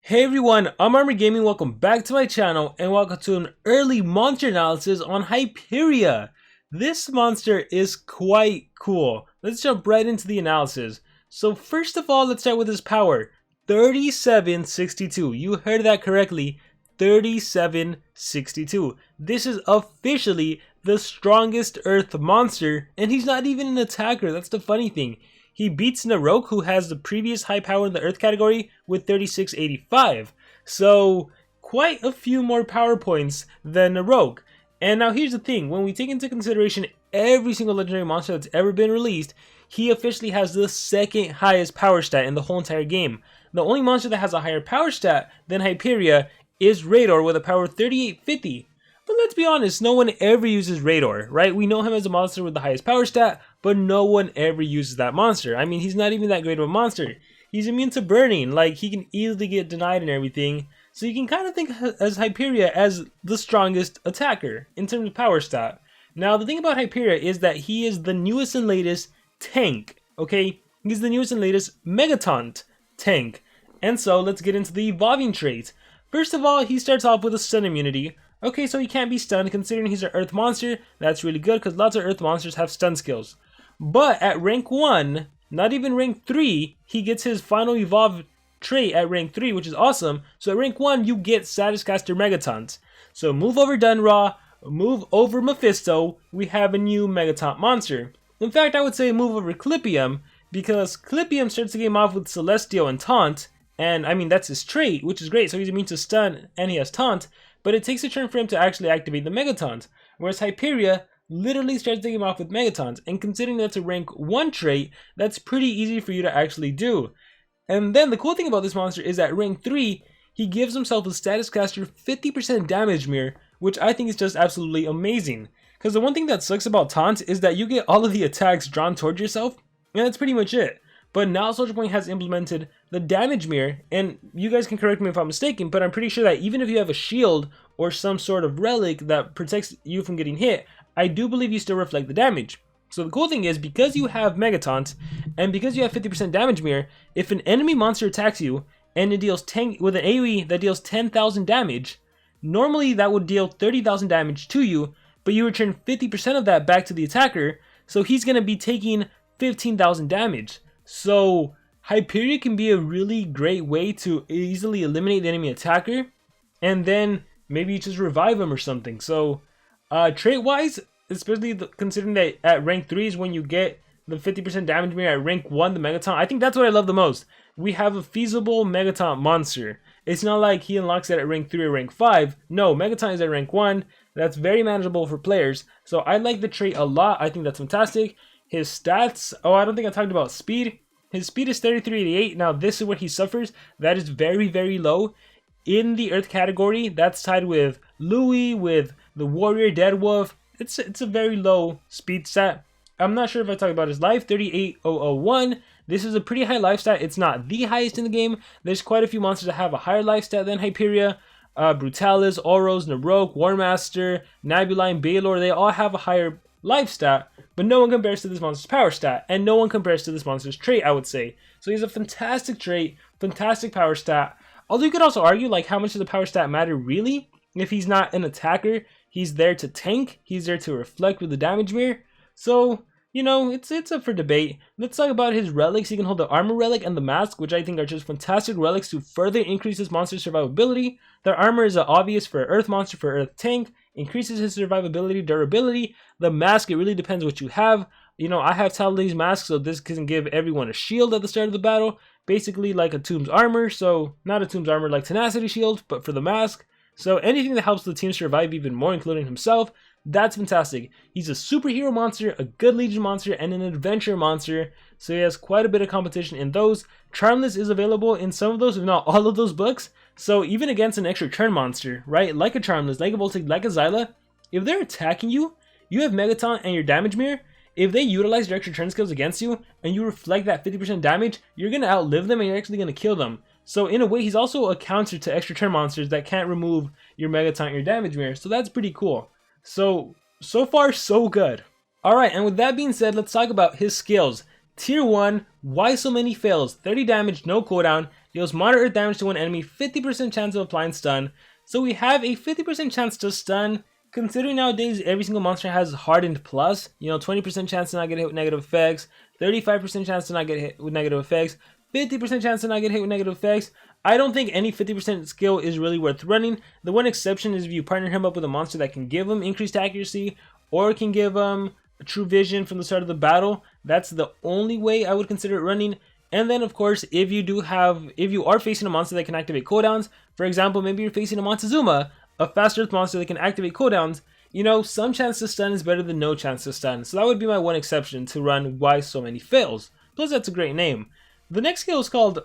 Hey everyone, I'm Armor Gaming, welcome back to my channel, and welcome to an early monster analysis on Hyperia. This monster is quite cool. Let's jump right into the analysis. So first of all, let's start with his power. 3762, you heard that correctly, 3762. This is officially the strongest Earth monster, and he's not even an attacker, that's the funny thing. He beats Narok, who has the previous high power in the Earth category, with 3685. So, quite a few more power points than Narok. And now here's the thing, when we take into consideration every single legendary monster that's ever been released, he officially has the second highest power stat in the whole entire game. The only monster that has a higher power stat than Hyperia is Radar with a power of 3850. But let's be honest, no one ever uses Radar, right? We know him as a monster with the highest power stat, but no one ever uses that monster. I mean, he's not even that great of a monster. He's immune to burning, like he can easily get denied and everything. So you can kind of think as Hyperia as the strongest attacker in terms of power stat. Now, the thing about Hyperia is that he is the newest and latest tank, okay? He's the newest and latest Megaton tank. And so let's get into the evolving traits. First of all, he starts off with a stun immunity. Okay, so he can't be stunned considering he's an Earth monster. That's really good because lots of Earth monsters have stun skills. But at rank 1, not even rank 3, he gets his final evolved trait at rank 3, which is awesome. So at rank 1, you get Satiscaster Megatons. So move over Dunraw, move over Mephisto, we have a new Megaton monster. In fact, I would say move over Clipium, because Clipium starts the game off with Celestial and Taunt. And I mean, that's his trait, which is great. So he's immune to stun and he has Taunt. But it takes a turn for him to actually activate the Megatons. Whereas Hyperia literally starts the game off with Megatons. And considering that's a rank 1 trait, that's pretty easy for you to actually do. And then the cool thing about this monster is at rank 3, he gives himself a Statuscaster 50% damage mirror, which I think is just absolutely amazing. Because the one thing that sucks about Taunt is that you get all of the attacks drawn towards yourself, and that's pretty much it. But now Soldier Point has implemented the damage mirror, and you guys can correct me if I'm mistaken, but I'm pretty sure that even if you have a shield or some sort of relic that protects you from getting hit, I do believe you still reflect the damage. So the cool thing is, because you have Megatons, and because you have 50% damage mirror, if an enemy monster attacks you, and it deals 10 with an AoE that deals 10,000 damage, normally that would deal 30,000 damage to you, but you return 50% of that back to the attacker, so he's going to be taking 15,000 damage. So Hyperia can be a really great way to easily eliminate the enemy attacker, and then maybe just revive him or something. So trait wise, especially considering that at rank 3 is when you get the 50% damage mirror, at rank 1 the Megaton, I think that's what I love the most. We have a feasible Megaton monster. It's not like he unlocks it at rank 3 or rank 5. No, Megaton is at rank 1. That's very manageable for players. So I like the trait a lot. I think that's fantastic. His stats, oh, I don't think I talked about speed. His speed is 3388. Now this is what he suffers. That is very, very low. In the Earth category, that's tied with Louis, with the Warrior, Dead Wolf. It's a very low speed stat. I'm not sure if I talked about his life, 38001. This is a pretty high life stat. It's not the highest in the game. There's quite a few monsters that have a higher life stat than Hyperia. Brutalis, Oros, Narok, Warmaster, Nabuline, Baylor, they all have a higher life stat, but no one compares to this monster's power stat, and no one compares to this monster's trait, I would say. So he's a fantastic trait, fantastic power stat. Although you could also argue, like, how much does the power stat matter really? If he's not an attacker, he's there to tank, he's there to reflect with the damage mirror. So, you know, it's up for debate. Let's talk about his relics. He can hold the armor relic and the mask, which I think are just fantastic relics to further increase this monster's survivability. The armor is obvious for an Earth monster, for Earth tank, increases his survivability, durability. The mask, it really depends what you have. You know, I have Tally's mask, so this can give everyone a shield at the start of the battle. Basically like a Tomb's armor, so not a Tomb's armor like Tenacity shield, but for the mask. So anything that helps the team survive even more, including himself, that's fantastic. He's a superhero monster, a good legion monster, and an adventure monster. So he has quite a bit of competition in those. Charmless is available in some of those, if not all of those books. So even against an extra turn monster, right? Like a Charmless, like a Voltic, like a Zyla, if they're attacking you, you have Megaton and your damage mirror. If they utilize their extra turn skills against you, and you reflect that 50% damage, you're going to outlive them and you're actually going to kill them. So in a way, he's also a counter to extra turn monsters that can't remove your Megaton and your damage mirror. So that's pretty cool. So far, so good. Alright, and with that being said, let's talk about his skills. Tier 1, why so many fails? 30 damage, no cooldown. deals moderate damage to one enemy, 50% chance of applying stun. So we have a 50% chance to stun. Considering nowadays every single monster has hardened plus, 20% chance to not get hit with negative effects, 35% chance to not get hit with negative effects, 50% chance to not get hit with negative effects. I don't think any 50% skill is really worth running. The one exception is if you partner him up with a monster that can give him increased accuracy or can give him true vision from the start of the battle. That's the only way I would consider it running. And then of course, if you are facing a monster that can activate cooldowns, for example, maybe you're facing a Montezuma, a fast earth monster that can activate cooldowns, some chance to stun is better than no chance to stun. So that would be my one exception to run why so many fails. Plus that's a great name. The next skill is called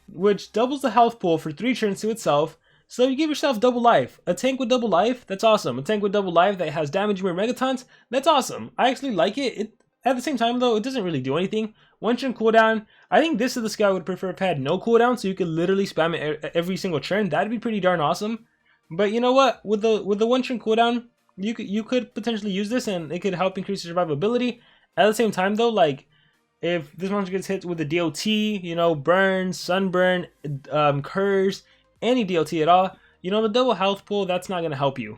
which doubles the health pool for 3 turns to itself. So you give yourself double life. A tank with double life, that's awesome. A tank with double life that has damage mirror megatons, that's awesome. I actually like it. At the same time though, it doesn't really do anything. 1 turn cooldown. I think this is the skill I would prefer if it had no cooldown, so you could literally spam it every single turn. That'd be pretty darn awesome. But you know what? With the 1 turn cooldown, you could potentially use this and it could help increase your survivability. At the same time though, like if this monster gets hit with a DOT, burn, sunburn, curse, any DOT at all, the double health pool, that's not gonna help you.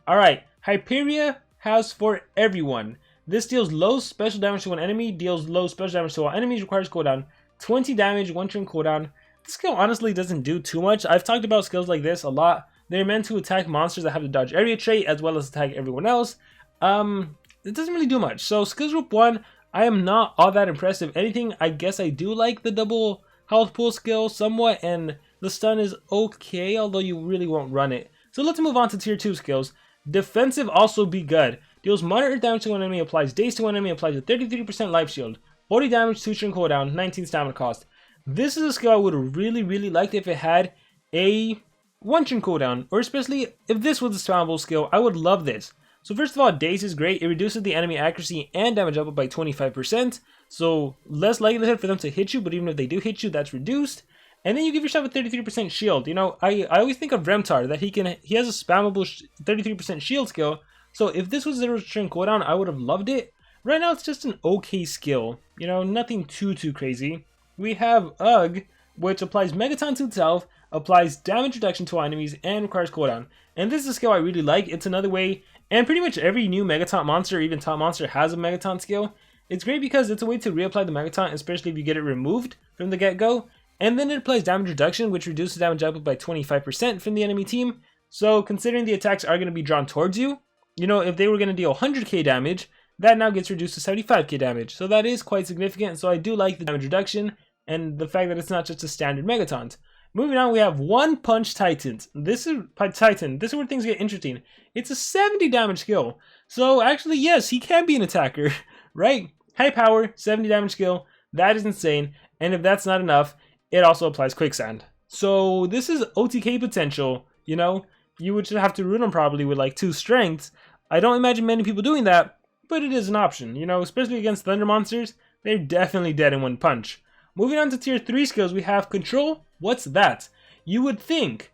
Alright, Hyperia has for everyone. This deals low special damage to one enemy, deals low special damage to all enemies, requires cooldown, 20 damage, 1 turn cooldown. This skill honestly doesn't do too much. I've talked about skills like this a lot. They're meant to attack monsters that have the dodge area trait as well as attack everyone else. It doesn't really do much. So skills group 1, I am not all that impressed. If anything, I guess I do like the double health pool skill somewhat, and the stun is okay, although you really won't run it. So let's move on to tier 2 skills. Defensive also be good. Deals moderate damage to one enemy, applies daze to one enemy, applies a 33% life shield, 40 damage, 2 turn cooldown, 19 stamina cost. This is a skill I would have really liked if it had a 1 turn cooldown, or especially if this was a spammable skill. I would love this. So first of all, daze is great. It reduces the enemy accuracy and damage output by 25%. So less likelihood for them to hit you, but even if they do hit you, that's reduced. And then you give yourself a 33% shield. I always think of Remtar, that he has a spammable 33% shield skill. So if this was 0 turn cooldown, I would have loved it. Right now it's just an okay skill. Nothing too crazy. We have Ugh, which applies Megaton to itself, applies damage reduction to all enemies, and requires cooldown. And this is a skill I really like. It's another way, and pretty much every new Megaton monster, even top monster, has a Megaton skill. It's great because it's a way to reapply the Megaton, especially if you get it removed from the get-go. And then it applies damage reduction, which reduces damage output by 25% from the enemy team. So considering the attacks are going to be drawn towards you, if they were going to deal 100k damage, that now gets reduced to 75k damage. So that is quite significant. So I do like the damage reduction and the fact that it's not just a standard Megatons. Moving on, we have One Punch Titans. This is where things get interesting. It's a 70 damage skill. So actually, yes, he can be an attacker, right? High power, 70 damage skill. That is insane. And if that's not enough, it also applies quicksand. So this is OTK potential. You would just have to root him probably with like 2 strengths. I don't imagine many people doing that, but it is an option. Especially against thunder monsters, they're definitely dead in 1 punch. Moving on to tier 3 skills, we have control. What's that? You would think,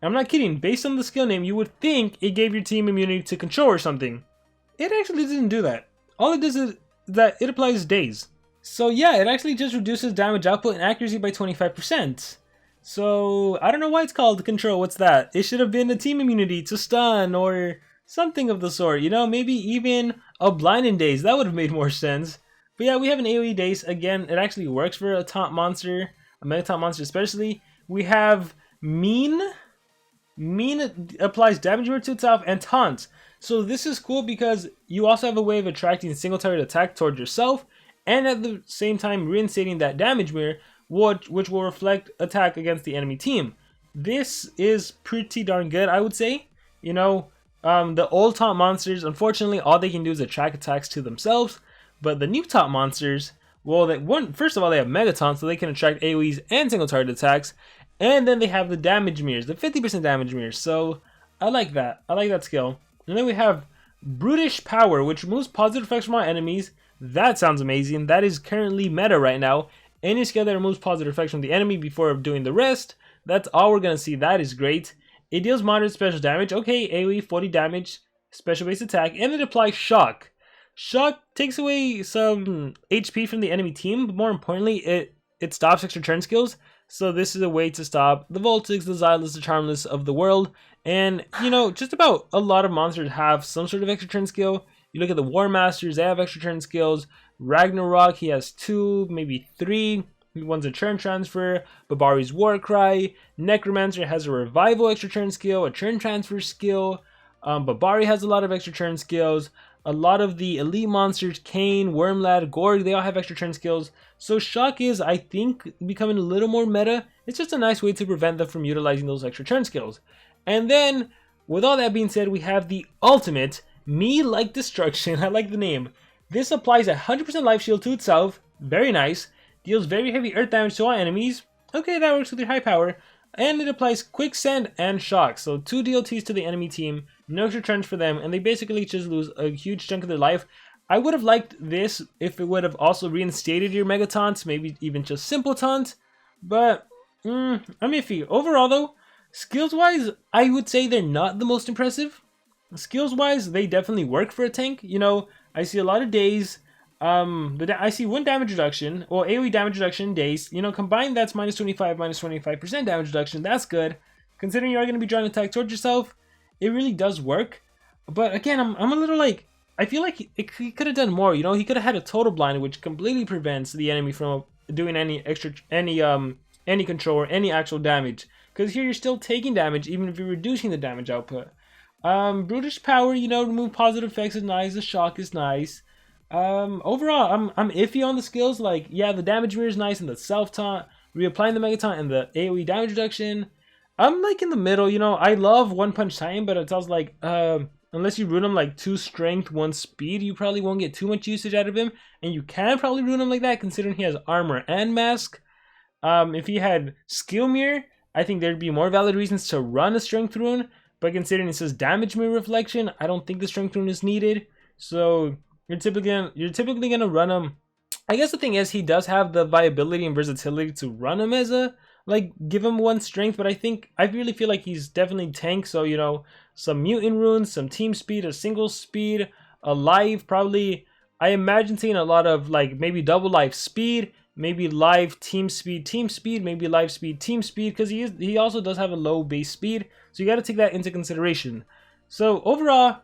I'm not kidding, based on the skill name, you would think it gave your team immunity to control or something. It actually doesn't do that. All it does is that it applies daze. So yeah, it actually just reduces damage output and accuracy by 25%. So I don't know why it's called control. What's that? It should have been a team immunity to stun or something of the sort. Maybe even a blinding daze. That would have made more sense. But yeah, we have an AoE daze. Again, it actually works for a top monster, a mega top monster especially. We have Mean. Mean applies damage to itself and taunt. So this is cool because you also have a way of attracting single target attack towards yourself, and at the same time reinstating that damage mirror, which will reflect attack against the enemy team. This is pretty darn good, I would say. The old top monsters, unfortunately, all they can do is attract attacks to themselves. But the new top monsters, well, first of all, they have Megaton, so they can attract AoEs and single target attacks. And then they have the damage mirrors, the 50% damage mirrors. So I like that. I like that skill. And then we have Brutish Power, which removes positive effects from our enemies. That sounds amazing. That is currently meta right now. Any skill that removes positive effects from the enemy before doing the rest, that's all we're going to see. That is great. It deals moderate special damage. Okay, AoE, 40 damage, special base attack, and it applies Shock. Shock takes away some HP from the enemy team, but more importantly, it stops extra turn skills. So this is a way to stop the Voltics, the Xylus, the Charmless of the world. And, you know, just about a lot of monsters have some sort of extra turn skill. You look at the War Masters, they have extra turn skills. Ragnarok, he has 2, maybe 3. One's a turn transfer. Babari's Warcry. Necromancer has a revival extra turn skill, a turn transfer skill. Babari has a lot of extra turn skills. A lot of the elite monsters, Kane, Wormlad, Gorg, they all have extra turn skills. So Shock is, I think, becoming a little more meta. It's just a nice way to prevent them from utilizing those extra turn skills. And then, with all that being said, we have the ultimate Me Like Destruction. I like the name. This applies 100% life shield to itself. Very nice. Deals very heavy earth damage to all enemies. Okay, that works with your high power. And it applies Quicksand and Shock. So 2 DLTs to the enemy team. No extra turns for them. And they basically just lose a huge chunk of their life. I would have liked this if it would have also reinstated your Mega Taunts. Maybe even just Simple Taunt. But, I'm iffy. Overall though, skills-wise, I would say they're not the most impressive. Skills-wise, they definitely work for a tank. You know, I see a lot of days. I see 1 damage reduction, or AoE damage reduction in days. You know, combined that's minus 25% damage reduction. That's good. Considering you are going to be drawing an attack towards yourself, it really does work. But again, I'm a little like, I feel like he could have done more. You know, he could have had a total blind, which completely prevents the enemy from doing any control or any actual damage. Because here you're still taking damage, even if you're reducing the damage output. Brutish Power, you know, remove positive effects is nice. The Shock is nice. Overall, I'm iffy on the skills. Like, yeah, the damage mirror is nice, and the self taunt, reapplying the mega taunt, and the AoE damage reduction. I'm like in the middle. You know, I love One Punch Titan, but it sounds like unless you rune him like 2 strength, 1 speed, you probably won't get too much usage out of him. And you can probably rune him like that, considering he has armor and mask. If he had skill mirror, I think there'd be more valid reasons to run a strength rune. But considering it says damage mirror reflection, I don't think the strength rune is needed. So you're typically gonna run him. I guess the thing is, he does have the viability and versatility to run him as a, like, give him 1 strength, but I really feel like he's definitely tank. So, you know, some mutant runes, some team speed, a single speed, a life, probably. I imagine seeing a lot of, like, maybe double life speed, maybe live team speed, maybe live speed, team speed, because he also does have a low base speed. So you got to take that into consideration. So overall,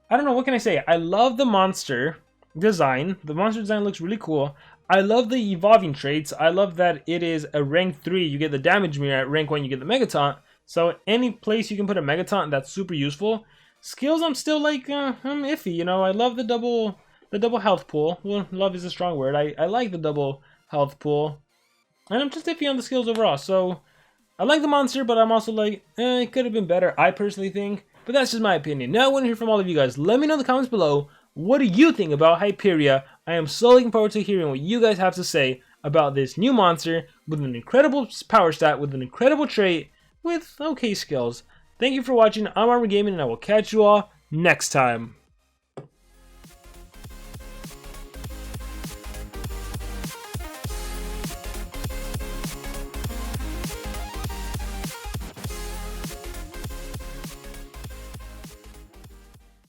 I don't know, what can I say? I love the monster design. The monster design looks really cool. I love the evolving traits. I love that it is a rank 3. You get the damage mirror. At rank 1, you get the Mega Taunt. So any place you can put a Mega Taunt, that's super useful. Skills, I'm still like, I'm iffy. You know, I love the double health pool. Well, love is a strong word. I like the double health pool. And I'm just iffy on the skills overall. So I like the monster, but I'm also like, it could have been better, I personally think. But that's just my opinion. Now I want to hear from all of you guys. Let me know in the comments below, what do you think about Hyperia? I am so looking forward to hearing what you guys have to say about this new monster with an incredible power stat, with an incredible trait, with okay skills. Thank you for watching. I'm Armor Gaming, and I will catch you all next time.